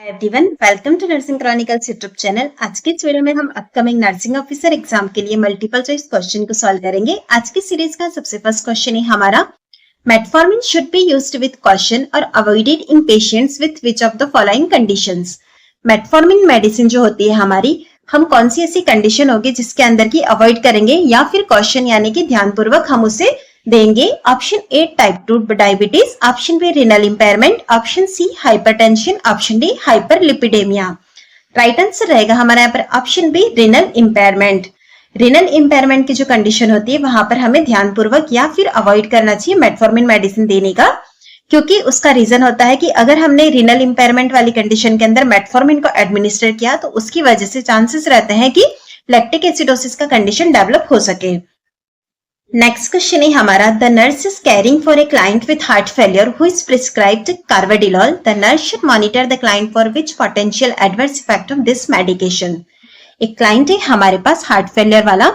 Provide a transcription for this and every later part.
Everyone, welcome to nursing chronicles YouTube channel. आज की इस वीडियो में हम अपकमिंग नर्सिंग ऑफिसर एग्जाम के लिए मल्टीपल चॉइस क्वेश्चन को सॉल्व करेंगे। आज की सीरीज का सबसे फर्स्ट क्वेश्चन है हमारा, metformin should be used with caution और avoided in patients with which of the following conditions. Metformin medicine जो होती है हमारी, हम कौन सी ऐसी कंडीशन होगी जिसके अंदर की अवॉइड करेंगे या फिर कॉशन यानी कि ध्यानपूर्वक हम उसे देंगे। Option A type 2 diabetes, option B renal impairment, option C hypertension, option D hyperlipidemia. Right answer रहेगा हमारा यहाँ पर option B renal impairment. Renal impairment की जो कंडीशन होती है वहां पर हमें ध्यानपूर्वक या फिर अवॉइड करना चाहिए मेटफॉर्मिन मेडिसिन देने का, क्योंकि उसका रीजन होता है कि अगर हमने रिनल इंपेयरमेंट वाली कंडीशन के अंदर मेटफॉर्मिन को एडमिनिस्टर किया तो उसकी वजह से चांसेस रहते हैं कि लैक्टिक एसिडोसिस का कंडीशन डेवलप हो सके। नेक्स्ट क्वेश्चन है हमारा, the nurse is caring for a client with heart failure who is prescribed carvedilol. The nurse should monitor the client for which potential adverse effect of this medication. एक client है हमारे पास heart failure वाला,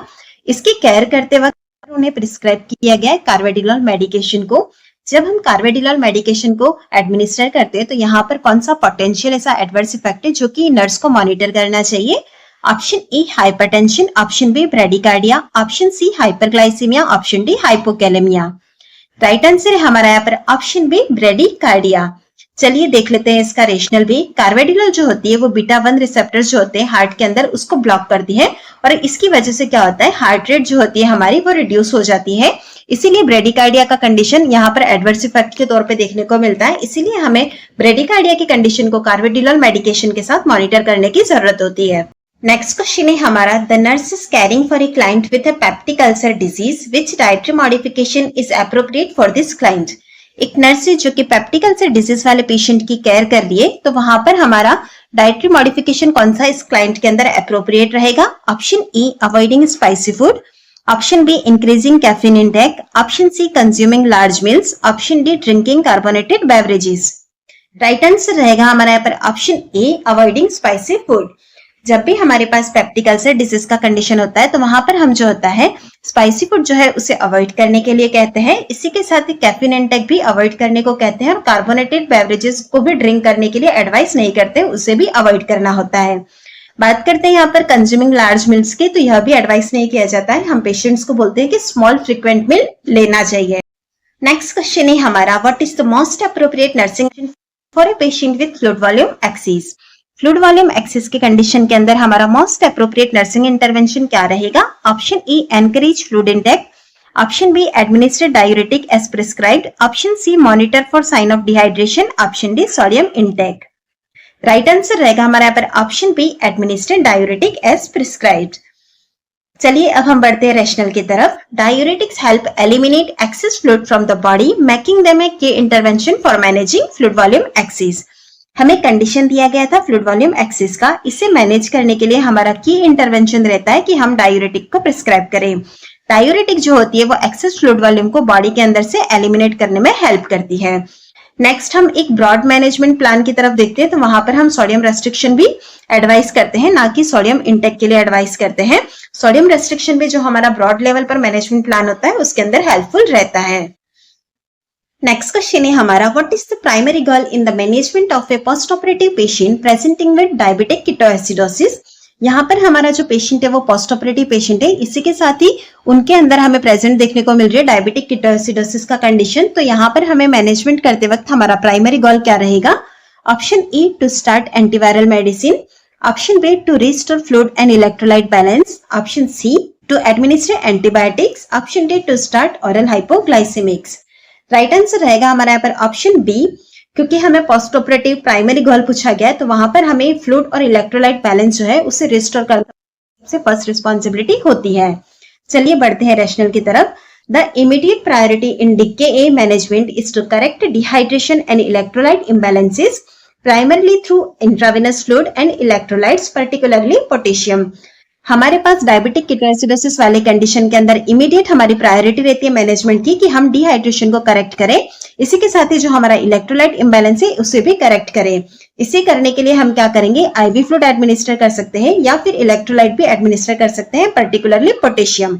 इसकी care करते वक्त उन्हें prescribe किया गया है कार्वेडिलॉल मेडिकेशन को। जब हम कार्वेडिलॉल मेडिकेशन को एडमिनिस्टर करते हैं तो यहाँ पर कौन सा पोटेंशियल ऐसा एडवर्स इफेक्ट है जो कि नर्स को मॉनिटर करना चाहिए। Option A hypertension, option B bradycardia, option C hyperglycemia, option D hypokalemia. Right answer है हमारा यहाँ पर ऑप्शन बी ब्रेडिकार्डिया। चलिए देख लेते हैं इसका रेशनल भी। कार्वेडिलॉल जो होती है वो बीटा 1 रिसेप्टर्स जो होते हैं हार्ट के अंदर उसको ब्लॉक करती है और इसकी वजह से क्या होता है, हार्ट रेट जो होती है हमारी वो रिड्यूस हो जाती है। इसीलिए ब्रेडिकार्डिया का कंडीशन यहाँ पर एडवर्स इफेक्ट के तौर पे देखने को मिलता है। इसीलिए हमें ब्रेडिकार्डिया की कंडीशन को कार्वेडिलॉल मेडिकेशन के साथ मॉनिटर करने की जरूरत होती है। नेक्स्ट क्वेश्चन है हमारा, the nurse is caring for a client with a peptic ulcer disease which dietary modification is appropriate for this client. एक नर्स है जो कि पेप्टिक अल्सर डिजीज वाले पेशेंट की केयर कर रही है, तो वहां पर हमारा डाइटरी मॉडिफिकेशन कौन सा इस क्लाइंट के अंदर एप्रोप्रिएट रहेगा। Option E avoiding spicy food, option B increasing caffeine intake, option C consuming large meals, option D drinking carbonated beverages. Right answer रहेगा हमारा यहाँ पर option A avoiding spicy food. जब भी हमारे पास पेप्टिक अल्सर डिजीज का कंडीशन होता है तो वहां पर हम जो होता है स्पाइसी फूड जो है उसे अवॉइड करने के लिए कहते हैं। इसी के साथ ही कैफीन इंटेक भी अवॉइड करने को कहते हैं और कार्बोनेटेड बेवरेजेस को भी ड्रिंक करने के लिए एडवाइस नहीं करते, उसे भी अवॉइड करना होता है। बात करते हैं यहाँ पर कंज्यूमिंग लार्ज मील्स की, तो यह भी एडवाइस नहीं किया जाता है। हम पेशेंट्स को बोलते हैं कि स्मॉल फ्रीक्वेंट मील लेना चाहिए। नेक्स्ट क्वेश्चन है हमारा, what is the most appropriate nursing for a patient with fluid volume excess. Fluid volume excess के कंडीशन के अंदर हमारा मोस्ट अप्रोप्रिएट नर्सिंग इंटरवेंशन क्या रहेगा। Option E encourage fluid intake, option B administer diuretic as prescribed, option C monitor for sign of dehydration, option D sodium intake. Right answer रहेगा हमारा यहाँ पर option B administer diuretic as prescribed. चलिए अब हम बढ़ते हैं रैशनल की तरफ। Diuretics help eliminate excess fluid from the body making them a key intervention for managing fluid volume excess. हमें कंडीशन दिया गया था फ्लूइड वॉल्यूम एक्सिस का, इसे मैनेज करने के लिए हमारा की इंटरवेंशन रहता है कि हम डायूरेटिक को प्रिस्क्राइब करें। डायूरेटिक जो होती है वो एक्सेस फ्लूइड वॉल्यूम को बॉडी के अंदर से एलिमिनेट करने में हेल्प करती है। नेक्स्ट हम एक ब्रॉड मैनेजमेंट प्लान की तरफ देखते हैं, तो वहां पर हम सोडियम रेस्ट्रिक्शन भी एडवाइस करते हैं, ना कि सोडियम इंटेक के लिए एडवाइस करते हैं। सोडियम रेस्ट्रिक्शन भी जो हमारा ब्रॉड लेवल पर मैनेजमेंट प्लान होता है उसके अंदर हेल्पफुल रहता है। नेक्स्ट क्वेश्चन है हमारा, what is the primary goal in the management of A post operative patient presenting with diabetic ketoacidosis. यहाँ पर हमारा जो पेशेंट है वो पोस्ट ऑपरेटिव पेशेंट है, इसी के साथ ही उनके अंदर हमें प्रेजेंट देखने को मिल रही है डायबिटिक कीटोएसिडोसिस का कंडीशन। तो यहाँ पर हमें मैनेजमेंट करते वक्त हमारा प्राइमरी गोल क्या रहेगा। Option A to start antiviral medicine, option B to restore fluid and electrolyte balance, option C to administer antibiotics, option D to start oral hypoglycaemics. Right answer रहेगा हमारा यहाँ पर ऑप्शन बी, क्योंकि हमें post operative primary goal पूछा गया है तो वहां पर हमें फ्लूइड और इलेक्ट्रोलाइट बैलेंस जो है उसे रिस्टोर करना सबसे फर्स्ट रिस्पॉन्सिबिलिटी होती है। चलिए बढ़ते हैं रैशनल की तरफ। The immediate priority in DKA management is to correct dehydration and electrolyte imbalances primarily through intravenous fluid and electrolytes particularly potassium. हमारे पास डायबिटिक कीटोएसिडोसिस वाले कंडीशन के अंदर इमीडिएट हमारी प्रायोरिटी रहती है मैनेजमेंट की कि हम डिहाइड्रेशन को करेक्ट करें, इसी के साथ ही जो हमारा इलेक्ट्रोलाइट इम्बैलेंस है उसे भी करेक्ट करें। इसे करने के लिए हम क्या करेंगे, आईवी फ्लूइड एडमिनिस्टर कर सकते हैं या फिर इलेक्ट्रोलाइट भी एडमिनिस्टर कर सकते हैं, पर्टिकुलरली पोटेशियम।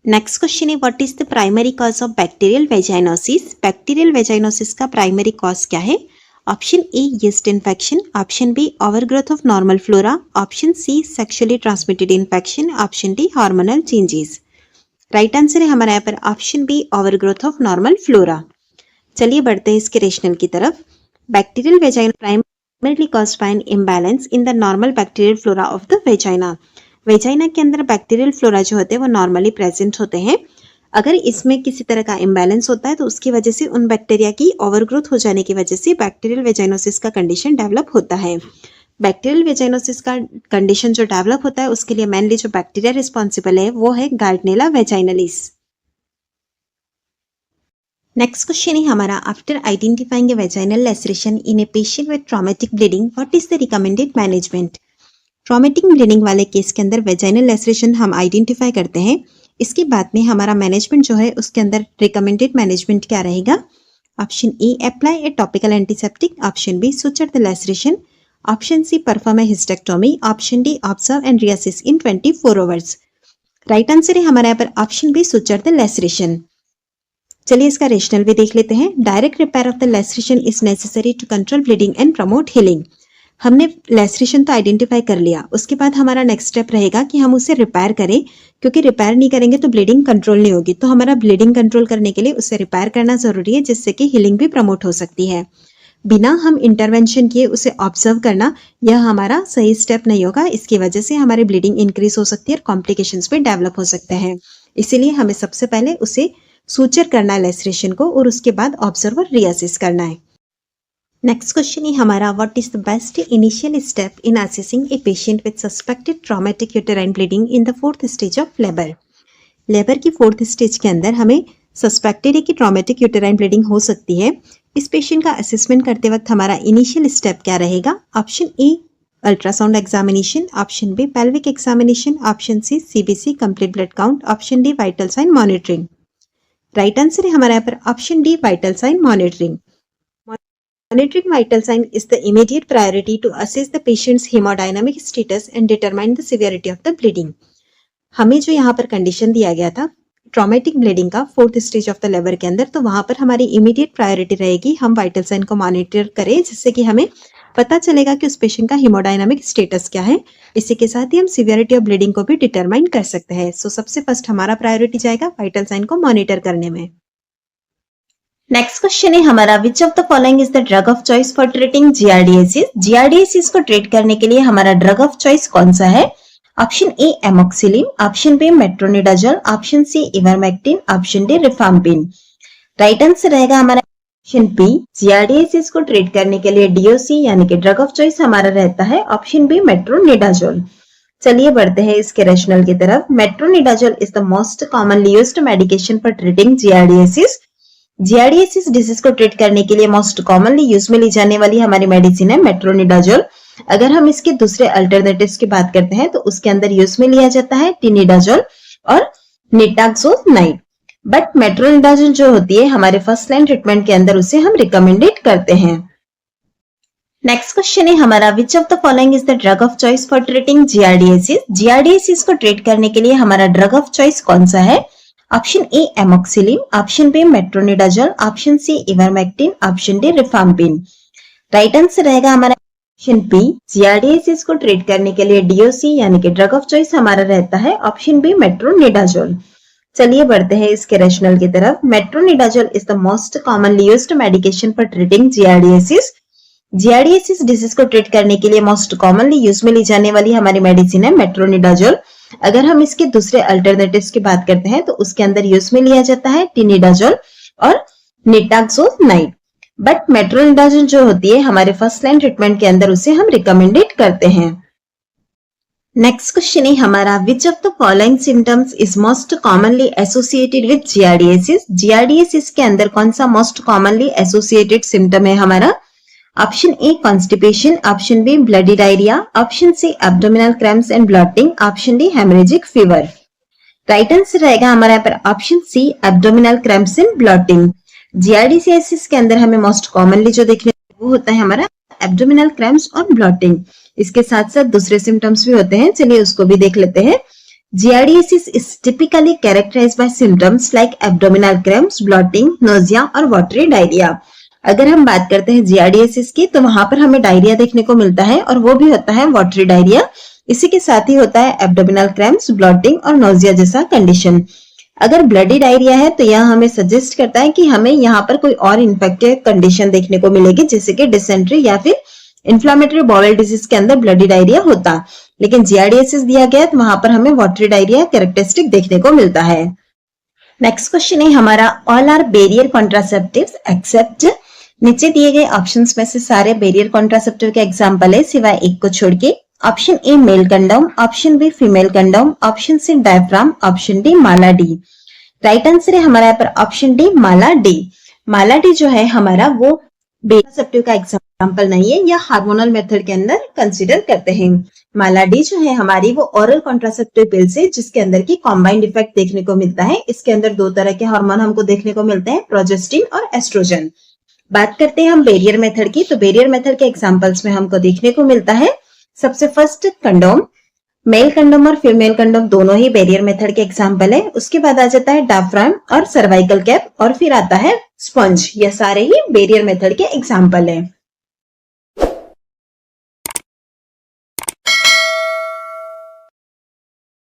नेक्स्ट क्वेश्चन है, what is the primary cause of bacterial vaginosis. Bacterial vaginosis का प्राइमरी कॉज क्या है। Option A yeast infection, option B overgrowth of normal flora, option C sexually transmitted infection, option D hormonal changes. Right answer है हमारा यहाँ पर option B overgrowth of normal flora. चलिए बढ़ते हैं इसके रेशनल की तरफ। Bacterial vagina primarily caused by an imbalance in the normal bacterial flora of the vagina. Vagina के अंदर बैक्टीरियल फ्लोरा जो होते हैं वो नॉर्मली प्रेजेंट होते हैं। अगर इसमें किसी तरह का इम्बैलेंस होता है तो उसकी वजह से उन बैक्टीरिया की ओवरग्रोथ हो जाने की वजह से बैक्टीरियल वेजाइनोसिस का कंडीशन डेवलप होता है। बैक्टीरियल वेजाइनोसिस का कंडीशन जो डेवलप होता है उसके लिए मेनली जो बैक्टीरिया रिस्पॉन्सिबल है वो है गार्डनेला वेजाइनलिस। नेक्स्ट क्वेश्चन है हमारा, after identifying A vaginal laceration in A patient with traumatic bleeding what is the recommended management. Traumatic bleeding वाले केस के अंदर वेजाइनल लैसरेशन हम आइडेंटिफाई करते हैं। इसके बाद में हमारा मैनेजमेंट जो है उसके अंदर रिकमेंडेड मैनेजमेंट क्या रहेगा। Option A apply a topical antiseptic, option B suture the laceration, option C perform a hysterectomy, option D observe and reassess in 24 hours. Right answer है हमारा यहाँ पर option B suture the laceration. चलिए इसका rationale भी देख लेते हैं। Direct repair of the laceration is necessary to control bleeding and promote healing. हमने लैसरेशन तो आइडेंटिफाई कर लिया, उसके बाद हमारा नेक्स्ट स्टेप रहेगा कि हम उसे रिपेयर करें, क्योंकि रिपेयर नहीं करेंगे तो ब्लीडिंग कंट्रोल नहीं होगी। तो हमारा ब्लीडिंग कंट्रोल करने के लिए उसे रिपेयर करना जरूरी है, जिससे कि हीलिंग भी प्रमोट हो सकती है। बिना हम इंटरवेंशन किए उसे ऑब्जर्व करना यह हमारा सही स्टेप नहीं होगा। इसकी वजह से हमारी ब्लीडिंग इंक्रीज हो सकती है और कॉम्प्लिकेशंस भी डेवलप हो सकते हैं। इसीलिए हमें सबसे पहले उसे सूचर करना है लैसरेशन को, और उसके बाद ऑब्जर्व और रिअसेस करना है। नेक्स्ट क्वेश्चन है हमारा, what is the best initial step in assessing A patient with suspected traumatic uterine bleeding in the 4th stage of labour. Labour की 4th स्टेज के अंदर हमें सस्पेक्टेड है कि ट्रॉमेटिक यूटेराइन ब्लीडिंग हो सकती है। इस पेशेंट का असेसमेंट करते वक्त हमारा इनिशियल स्टेप क्या रहेगा। Option A ultrasound examination, option B pelvic examination, option C CBC complete blood count, option D vital sign monitoring. Right answer है हमारे यहाँ पर option D vital sign monitoring. Monitoring vital sign is the immediate priority to assess the patient's hemodynamic status and determine the severity of the bleeding. हमें जो यहाँ पर condition दिया गया था ट्रॉमेटिक ब्लीडिंग का 4th stage of the labour के अंदर, तो वहां पर हमारी इमीडिएट प्रायोरिटी रहेगी हम वाइटल साइन को मॉनिटर करें, जिससे कि हमें पता चलेगा कि उस पेशेंट का हीमोडायनामिक स्टेटस क्या है। इसी के साथ ही हम सिवियरिटी ऑफ ब्लीडिंग को भी डिटरमाइन कर सकते हैं। सो सबसे फर्स्ट हमारा प्रायोरिटी जाएगा वाइटल साइन को मॉनिटर करने में। नेक्स्ट क्वेश्चन है हमारा, which of the following is the drug of choice for treating giardiasis. Giardiasis को ट्रीट करने के लिए हमारा ड्रग ऑफ चॉइस कौन सा है। Option A amoxicillin, option B metronidazole, option C ivermectin, option D rifampin. Right answer रहेगा हमारा ऑप्शन बी। जीआरडीएसिस को ट्रीट करने के लिए डीओसी यानी कि ड्रग ऑफ चॉइस हमारा रहता है ऑप्शन बी मेट्रोनिडाजोल। चलिए बढ़ते हैं इसके रेशनल की तरफ। Metronidazole is the most commonly used medication for treating giardiasis. Giardiasis disease को ट्रीट करने के लिए मोस्ट कॉमनली यूज में ली जाने वाली हमारी मेडिसिन है मेट्रोनिडाजोल। अगर हम इसके दूसरे अल्टरनेटिव्स की बात करते हैं तो उसके अंदर यूज में लिया जाता है टिनिडाजोल और निटाक्सोनाइड। बट मेट्रोनिडाजोल जो होती है हमारे फर्स्ट लाइन ट्रीटमेंट के अंदर उसे हम रिकमेंडेड करते हैं। नेक्स्ट क्वेश्चन है हमारा, which of the following is the drug of choice for treating giardiasis. Giardiasis को ट्रीट करने के लिए हमारा ड्रग ऑफ चॉइस कौन सा है। Option A amoxicillin, option B metronidazole, option C ivermectin, option D rifampin. Right answer रहेगा हमारा ऑप्शन बी। जीआरडीएसिस को ट्रीट करने के लिए डीओसी यानी कि ड्रग ऑफ चॉइस हमारा रहता है ऑप्शन बी मेट्रोनिडाजोल। चलिए बढ़ते हैं इसके रेशनल की तरफ। Metronidazole is the most commonly used medication for treating giardiasis. Giardiasis disease को ट्रीट करने के लिए मोस्ट कॉमनली यूज में ली जाने वाली हमारी मेडिसिन है मेट्रोनिडाजोल। अगर हम इसके दूसरे अल्टरनेटिव्स की बात करते हैं तो उसके अंदर यूज में लिया जाता है टिनिडाजोल और निटाक्सोनाइड। बट मेट्रोनिडाजोल जो होती है हमारे फर्स्ट लाइन ट्रीटमेंट के अंदर उसे हम रिकमेंडेड करते हैं। नेक्स्ट क्वेश्चन है हमारा, which of the following symptoms is most commonly associated with giardiasis. Giardiasis के अंदर कौन सा मोस्ट कॉमनली एसोसिएटेड सिम्टम है हमारा। Option A constipation, option B bloody diarrhoea, option C abdominal cramps and bloating, option D haemorrhagic fever. Right answer रहेगा हमारे यहाँ पर option C abdominal cramps and bloating. Giardiasis के अंदर हमें मोस्ट कॉमनली जो देखने वो होता है हमारा एब्डोमिनल क्रैम्प्स और ब्लॉटिंग। इसके साथ साथ दूसरे सिम्टम्स भी होते हैं, चलिए उसको भी देख लेते हैं। Giardiasis is typically characterised by symptoms like abdominal cramps, bloating, nausea और वाटरी डायरिया। अगर हम बात करते हैं जियार्डियासिस की, तो वहां पर हमें डायरिया देखने को मिलता है और वो भी होता है वाटरी डायरिया। इसी के साथ ही होता है एब्डोमिनल क्रैम्प्स, ब्लॉटिंग और नोजिया जैसा कंडीशन। अगर ब्लडी डायरिया है तो यह हमें सजेस्ट करता है कि हमें यहाँ पर कोई और इन्फेक्टिव कंडीशन देखने को मिलेगी, जैसे कि डिसेंट्री या फिर इन्फ्लामेटरी बॉवल डिजीज के अंदर ब्लडी डायरिया होता। लेकिन जियार्डियासिस दिया गया तो वहां पर हमें वाटरी डायरिया कैरेक्टरिस्टिक देखने को मिलता है। नेक्स्ट क्वेश्चन है हमारा, all are barrier contraceptives except. नीचे दिए गए ऑप्शंस में से सारे बेरियर कॉन्ट्रासेप्टिव के एग्जांपल है सिवाय एक को छोड़ के। Option A male condom, option B female condom, option C diaphragm, option D Mala D. Right answer है हमारा यहाँ पर option D Mala D. Mala D जो है हमारा वो कॉन्ट्रासेप्टिव का एग्जांपल नहीं है, या हार्मोनल मेथड के अंदर कंसीडर करते हैं। माला डी जो है हमारी वो ओरल कॉन्ट्रासेप्टिव पिल्स है जिसके अंदर की कॉम्बाइंड इफेक्ट देखने को मिलता है। इसके अंदर दो तरह के हार्मोन हमको देखने को मिलते हैं, प्रोजेस्टिन और एस्ट्रोजन। बात करते हैं हम बेरियर मेथड की, तो बेरियर मेथड के एग्जांपल्स में हमको देखने को मिलता है सबसे फर्स्ट कंडोम। मेल कंडोम और फीमेल कंडोम दोनों ही बेरियर मेथड के एग्जांपल है। उसके बाद आ जाता है डायफ्राम और सर्वाइकल कैप, और फिर आता है स्पंज। ये सारे ही बेरियर मेथड के एग्जांपल है।